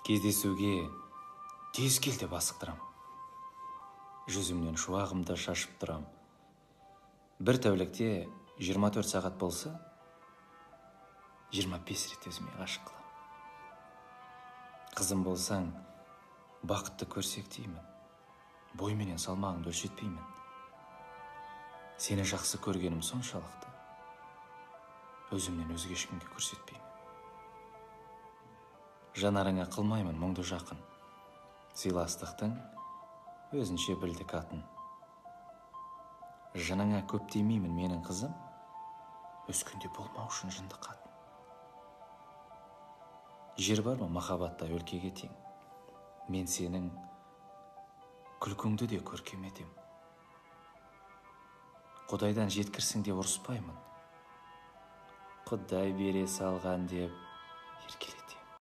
Кездесуге тез кел деп асықтырам. Жүзімнен шуағымды шашып тұрам. Бір тәулікте 24 сағат болса, 25 рет өзіме ғашық қылам. Қызым болсаң, бақытты көрсек деймін. Бойменен салмағыңды өлшетпеймін. Сені жақсы көргенім соншалықты, өзімнен өзге ешкімге көрсетпеймін. Жанарыңа қылмаймын мұңды жақын, сыйластықтың өзінше білдік атын. Жаныңа көп демеймін менің қызым, өскенде болмау үшін жынды қатын. Жер бар ма махаббатта өлкеге тең? Мен сенің күлкіңді де көркем етем. Құдайдан жеткірсің деп ұрыспаймын. Құдай бере салған деп еркелетем.